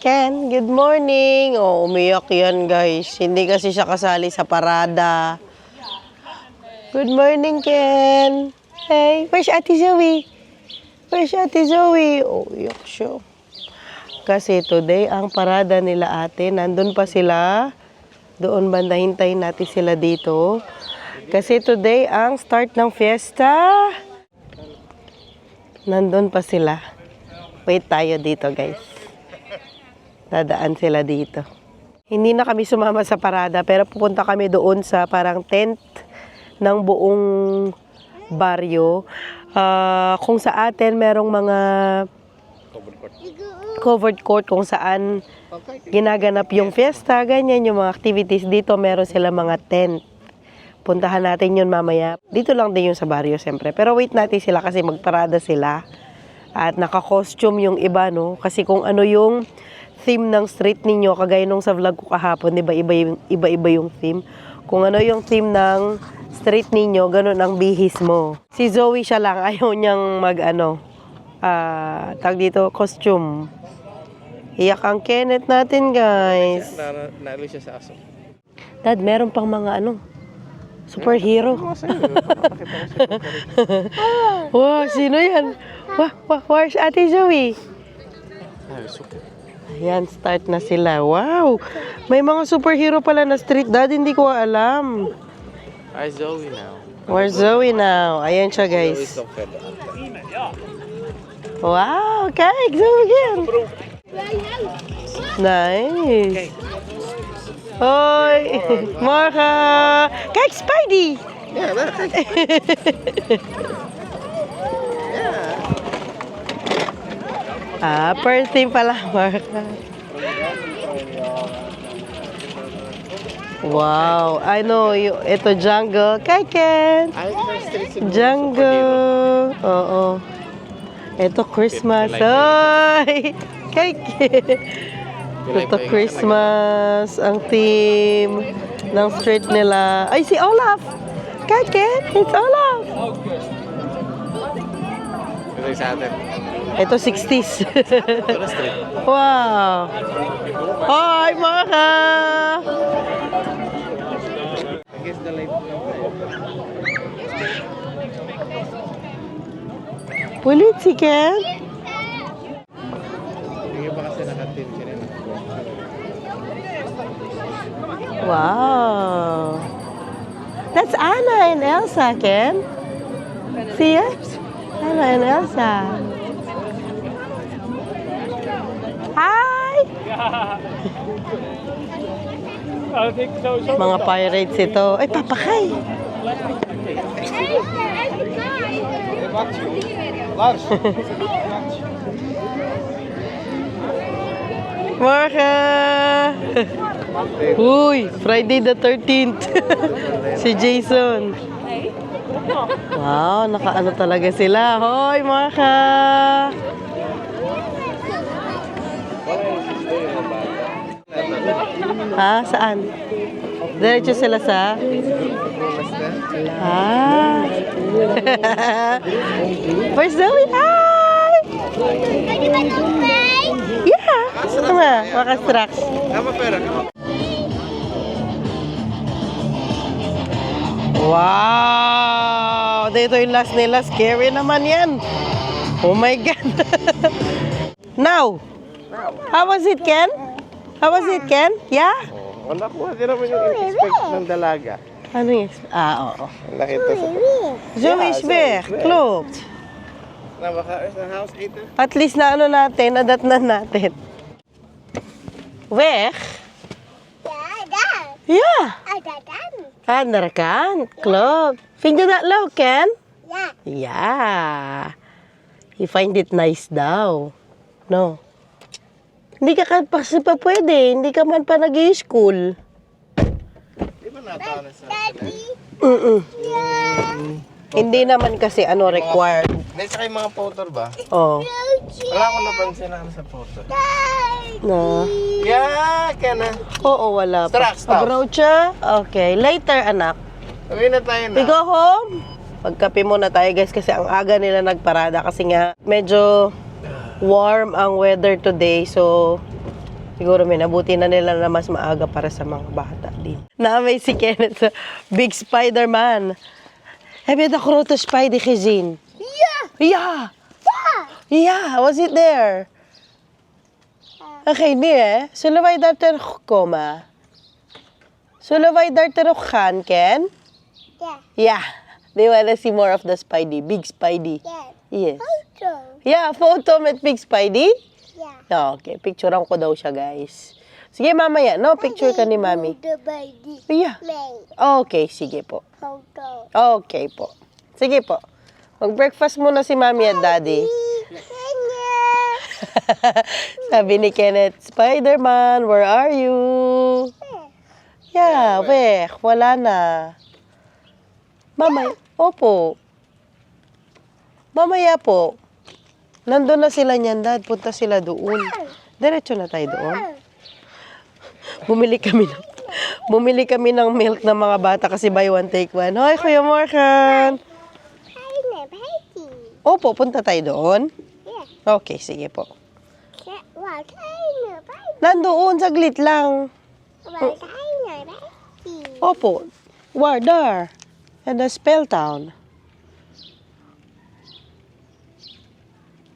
Ken, good morning. Oh, umiyak yan, guys. Hindi kasi siya kasali sa parada. Good morning, Ken. Hey, where's Ate Zoe? Where's Ate Zoe? Oh, iyak siya. Kasi today, ang parada nila ate, nandun pa sila. Doon banda, hintayin natin sila dito. Kasi today, ang start ng fiesta. Nandun pa sila. Wait tayo dito, guys. Dadaan sila dito. Hindi na kami sumama sa parada, pero pupunta kami doon sa parang tent ng buong baryo. Kung sa atin, merong mga covered court kung saan ginaganap yung fiesta, ganyan yung mga activities. Dito meron sila mga tent. Puntahan natin yun mamaya. Dito lang din yung sa baryo, siyempre. Pero wait natin sila kasi magparada sila. At naka-costume yung iba, no? Kasi kung ano yung theme ng street ninyo, kagaya nung sa vlog ko kahapon, diba, iba-iba yung theme. Kung ano yung theme ng street ninyo, ganun ang bihis mo. Si Zoe siya lang, ayaw niyang tag dito, costume. Iyak ang Kenneth natin, guys. Nalo siya sa aso. Dad, meron pang mga superhero. Wow, sino yan? Where's Ate Zoe? Ayan, start na sila. Wow! May mga superhero pala na street. Dad, hindi ko alam. Where's Zoe now? Where's Zoe now? Ayan siya, guys. Wow! Kijk, Zoe again. Nice. Hoi! Morgen! Kijk, Spidey! Yeah, that's First team pala, Marka. Wow, I know, ito jungle. Kay Ken. Jungle. Oo. Ito Christmas. Ay! Kay Ken. Ito Christmas. Ang team ng street nila. Ay, si Olaf. Kay Ken. It's Olaf. Ito sa atin. Ito 60s. Wow. Hi, Maka. I guess the light. Pulit si Ken. Hindi ba kasi nakatim siya rin? Wow. That's Anna and Elsa, Ken. See it? Anna and Elsa. Hi! Mga pirates ito. Ay, papakay! Marka! Uy, Friday the 13th. Si Jason. Wow, nakaano talaga sila. Hoy, Marka! Ha? Saan? Diretso sila sa? Where's Zoe? Hi! Yeah! Ito nga, makastraks. Wow! Dito yung last nila. Scary naman yan. Oh my God! Now! How was it, Ken? How was it, Ken? Yeah? Wala ko, hindi naman yung expect ng dalaga. Ano yung oo. Laki ito sa... Zoe is back. Klopt. Na baka sa house ito. At least na natin, nadatnan natin. Weg? Ja. Ander kant. Klopt. Vind je dat leuk, Ken? Ja. Yeah. You find it nice daw. No? Hindi ka kasi pa pwede. Hindi ka man pa nag-i-school. Di ba natawa sa... Hindi naman kasi required. Hindi, saka yung mga photo ba? Oh. Wala akong napansin na sa photo. Na. Yeah, ka na. Oo, wala pa. Stop. Abrocha? Okay. Later, anak. Uwi na tayo na. We go home? Magkape muna tayo, guys, kasi ang aga nila nagparada. Kasi nga, medyo warm ang weather today. So, Siguro may nabuti na nila na mas maaga para sa mga bata din. Naamay si Kenneth sa Big Spider-Man. Heb je de grote Spidey gezien? Ja! Ja! Ja, was it there? Oké, nu hè. Zullen wij daar terugkomen? Zullen wij daar terug gaan, Ken? Ja. Ja. They wanna see more of the Spidey. Big Spidey. Ja. Yes. Foto. Yeah, photo met Big Spidey? Ja. No, okay. Picturean ko daw siya, guys. Sige, mamaya. No, picture ka ni Mami. De baby. Yeah. Nee. Okay, sige po. Foto. Okay po. Sige po. Mag-breakfast muna si Mami at Daddy. Sabi ni Kenneth, Spider-Man, where are you? Yeah, wala na. Mamaya, opo. Mamaya po. Nandun na sila niyan, Dad. Punta sila doon. Diretso na tayo doon. Bumili kami ng milk ng mga bata kasi buy one, take one. Hoy, Kuya Morgan. Kleine baby. Opo, punta tayo doon. Ja. Okay, sige po. Ja, waar kleine baby. Nandoon, saglit lang. Waar kleine baby. Opo, Wardar. And the Spelltown.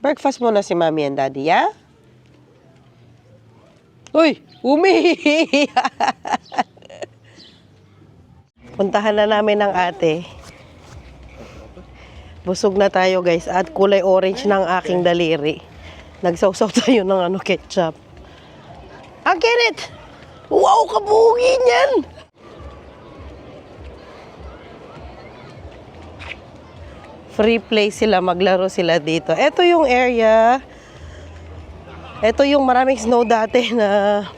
Breakfast muna si Mami and Daddy, ya? Uy, Puntahan na namin ang ate. Busog na tayo, guys. At kulay orange ng aking daliri. Nagsawsaw tayo ng ketchup. Ang Kenneth! Wow, kabugi niyan! Free play sila, maglaro sila dito. Ito yung area. Ito yung maraming snow dati na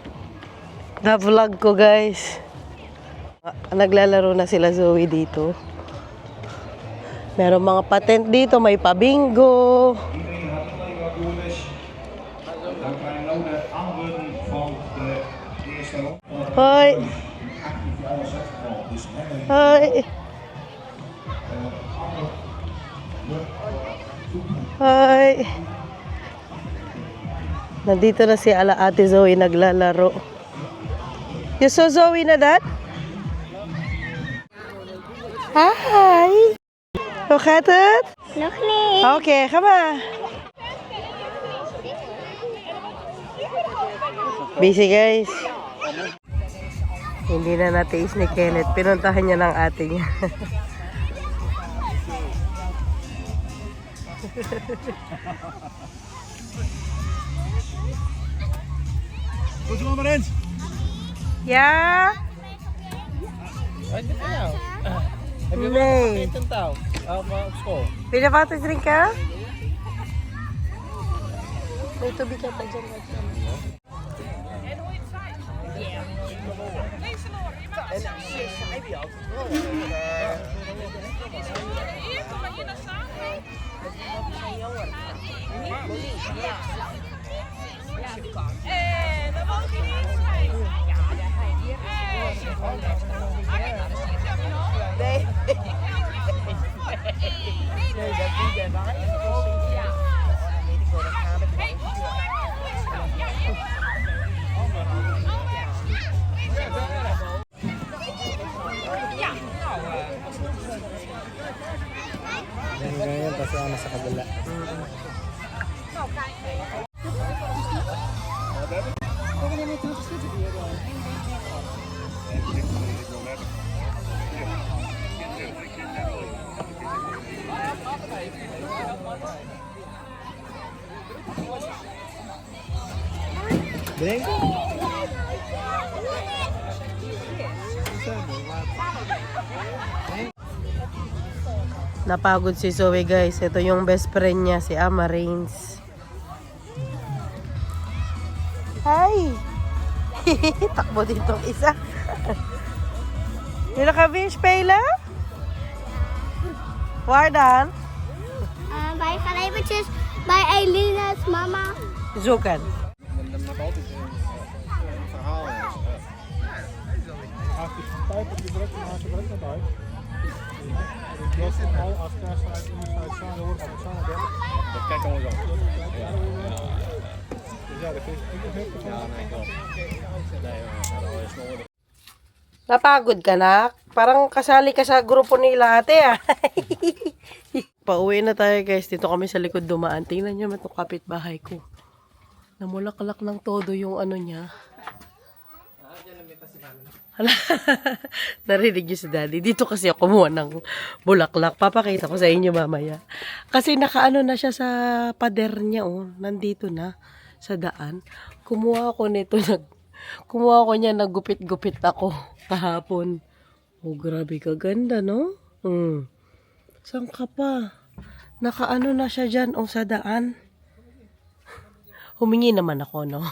vlog ko, guys. Naglalaro na sila Zoe dito. Meron mga patent dito, may pabingo. Hoi. Hoi. Hi! Nandito na si Ate Zoe naglalaro. You saw Zoe na, Dad? Hi! Hoe gaat het? Nog niet. Okay, ga maar. Busy, guys. Hindi na natiis ni Kenneth. Pinuntahan niya ng ate niya. Goed zo maar eens. Ja? Wat is jou? Heb je Nee. wel gegeten touw? Op school? Wil je water drinken? May tubig ka pa dyan. Ganyan kasi ako nasa kabila. Drink? Napagod si Zoe, guys. Ito yung best friend niya, si Amarines. Hi! Takbo dito isa. Wil ka weer spelen? Waar dan? Wij gaan eventjes bij Elina's mama. Zoeken. Dat mag altijd een verhaal. Als die tijd op die druk, dan haalt je druk naar buiten. Dat is al als kerst uit samen hoort van samen. Dat kijken we zo. Ja, det finns. Ja, nej, klart. Nej, jag slår det. Napagod ka na? Parang kasali ka sa grupo nila ate ah. Pauwi na tayo guys. Dito kami sa likod dumaan. Tingnan nyo itong kapitbahay ko. Namulaklak ng todo yung ano niya. Hala. Narinig niyo si daddy. Dito kasi ako kumuha ng bulaklak. Papakita ko sa inyo mamaya. Kasi nakaano na siya sa pader niya oh. Nandito na sa daan. Kumuha ako nito. Kumuha ko niya. Naggupit-gupit ako kahapon. Oh, grabe kaganda, no? Saan ka pa? Nakaano na siya dyan, oh, sa daan. Humingi naman ako, no?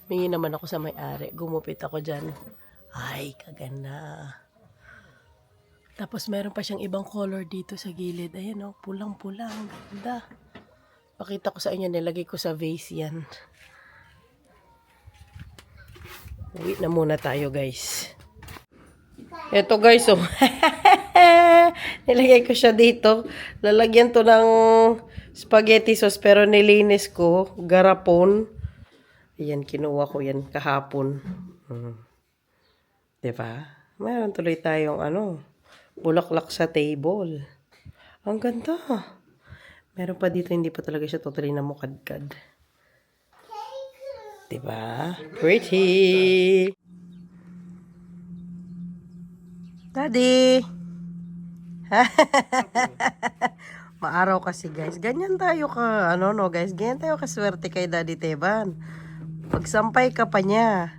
Humingi naman ako sa may-ari. Gumupit ako dyan. Ay, kaganda. Tapos meron pa siyang ibang color dito sa gilid. Ayan, oh, pulang-pulang. Ganda. Pakita ko sa inyo, nilagay ko sa vase yan. Uwi na muna tayo, guys. Eto guys, oh. Nilagay ko siya dito. Lalagyan to ng spaghetti sauce pero nilinis ko. Garapon. Ayan, kinuha ko yan kahapon. Diba? Mayroon tuloy tayong bulaklak sa table. Ang ganda. Meron pa dito, hindi pa talaga siya totally na mukadkad. Diba? Pretty. Daddy! Maaraw kasi guys. Ganyan tayo ka, guys. Ganyan tayo kaswerte kay Daddy Teban. Pagsampay ka pa niya.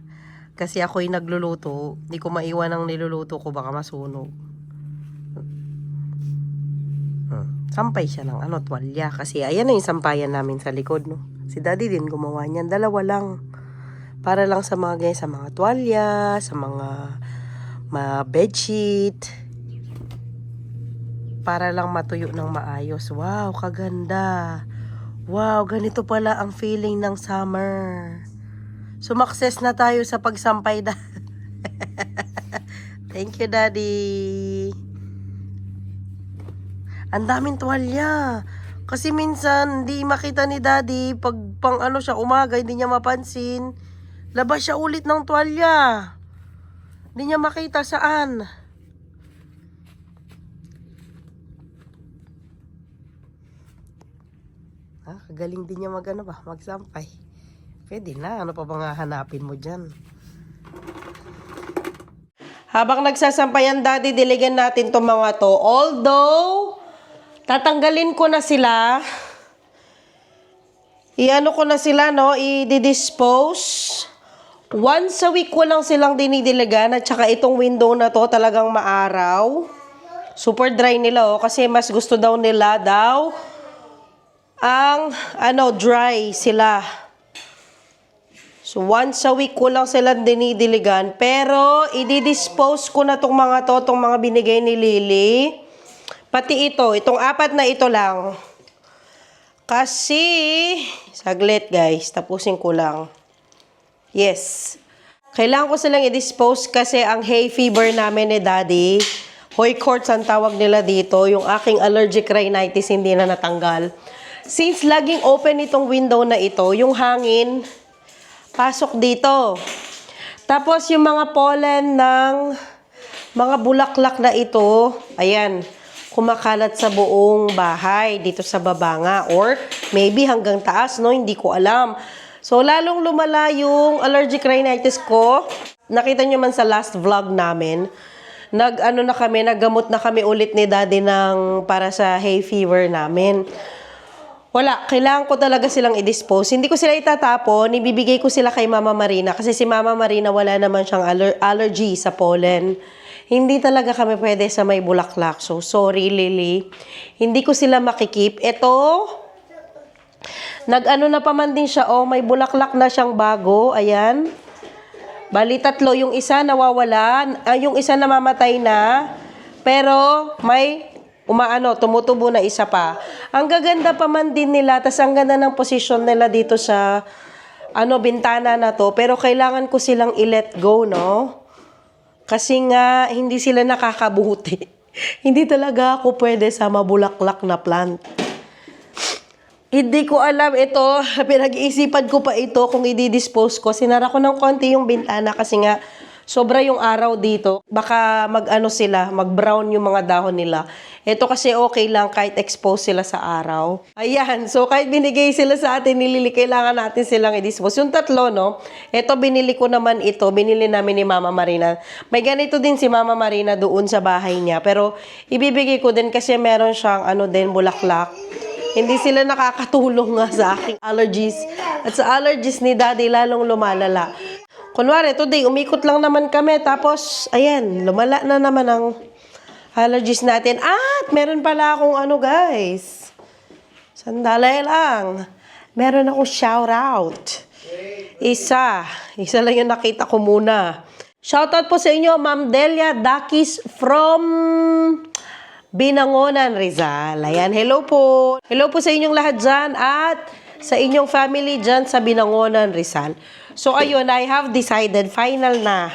Kasi ako'y nagluluto. Hindi ko maiwan ang niluluto ko. Baka masunog. Sampay siya ng tuwalya. Kasi ayan na yung sampayan namin sa likod, no. Si Daddy din gumawa niyan. Dalawa lang. Para lang sa mga guys, sa mga tuwalya, sa mga bedsheet, para lang matuyo ng maayos. Wow, kaganda. Wow, ganito pala ang feeling ng summer. Sumakses na tayo sa pagsampay da. Thank you, Daddy. Ang daming tuwalya. Kasi minsan, hindi makita ni Daddy. Pag siya umaga, hindi niya mapansin. Labas siya ulit ng tuwalya. Hindi niya makita saan. Kagaling din niya magsampay. Pwede na. Ano pa bang hahanapin mo dyan? Habang nagsasampayan, Daddy, diligan natin itong mga to. Although, tatanggalin ko na sila. I-ano ko na sila, no? I-dispose. Once a week ko lang silang dinidiligan at saka itong window na to talagang maaraw. Super dry nila kasi mas gusto daw nila ang dry sila. So once a week ko lang silang dinidiligan pero i-dispose ko na tong mga binigay ni Lily. Pati itong 4 na ito lang. Kasi saglit guys, tapusin ko lang. Yes. Kailangan ko silang i-dispose kasi ang hay fever namin ni Daddy, Hoocourts ang tawag nila dito, yung aking allergic rhinitis hindi na natanggal. Since laging open itong window na ito, yung hangin, pasok dito. Tapos yung mga pollen ng mga bulaklak na ito, ayan, kumakalat sa buong bahay, dito sa baba nga, or maybe hanggang taas, no? Hindi ko alam. So, lalong lumala yung allergic rhinitis ko. Nakita nyo man sa last vlog namin, naggamot na kami ulit ni Daddy para sa hay fever namin. Wala, kailangan ko talaga silang i-dispose. Hindi ko sila itatapon, ibibigay ko sila kay Mama Marina. Kasi si Mama Marina wala naman siyang allergy sa pollen. Hindi talaga kami pwede sa may bulaklak. So, sorry Lily. Hindi ko sila makikip. Ito, na pa man din siya, may bulaklak na siyang bago, ayan. Bali, 3, yung isa nawawala, yung isa namamatay na, pero may tumutubo na isa pa. Ang gaganda pa man din nila, tas ang ganda ng posisyon nila dito sa, bintana na to, pero kailangan ko silang i-let go, no? Kasi nga, hindi sila nakakabuti. Hindi talaga ako pwede sa mabulaklak na plant. Hindi ko alam ito. Pinag-iisipan ko pa ito kung i-dispose ko. Sinara ko ng konti yung bintana kasi nga sobra yung araw dito. Baka mag-brown yung mga dahon nila. Ito kasi okay lang kahit expose sila sa araw. Ayan, so kahit binigay sila sa atin, kailangan natin silang i-dispose. Yung tatlo, no? Ito, binili ko naman ito. Binili namin ni Mama Marina. May ganito din si Mama Marina doon sa bahay niya. Pero ibibigay ko din kasi meron siyang bulaklak. Hindi sila nakakatulong nga sa aking allergies. At sa allergies ni Daddy, lalong lumalala. Kunwari, today, umikot lang naman kami. Tapos, ayan, lumala na naman ang allergies natin. At meron pala akong guys. Sandali lang. Meron akong shout out. Isa lang yung nakita ko muna. Shout out po sa inyo, Ma'am Delia Dakis from Binangonan, Rizal. Ayan, hello po. Hello po sa inyong lahat dyan at sa inyong family dyan sa Binangonan, Rizal. So, ayun, I have decided, final na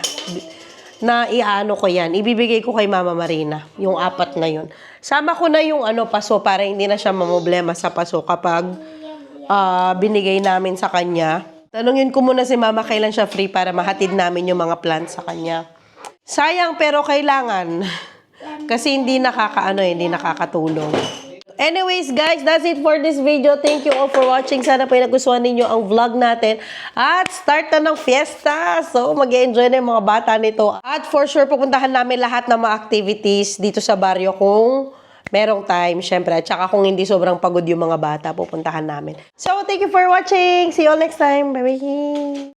ko yan. Ibibigay ko kay Mama Marina, yung 4 na yun. Sama ko na yung paso para hindi na siya mamoblema sa paso kapag binigay namin sa kanya. Tanungin ko muna si Mama kailan siya free para mahatid namin yung mga plants sa kanya. Sayang pero kailangan. Kasi hindi nakakatulong. Anyways, guys, that's it for this video. Thank you all for watching. Sana po nagustuhan ninyo ang vlog natin. At start na ng fiesta. So, mag-enjoy na yung mga bata nito. At for sure, pupuntahan namin lahat ng mga activities dito sa baryo kung merong time, syempre. At saka kung hindi sobrang pagod yung mga bata, pupuntahan namin. So, thank you for watching. See you all next time. Bye-bye.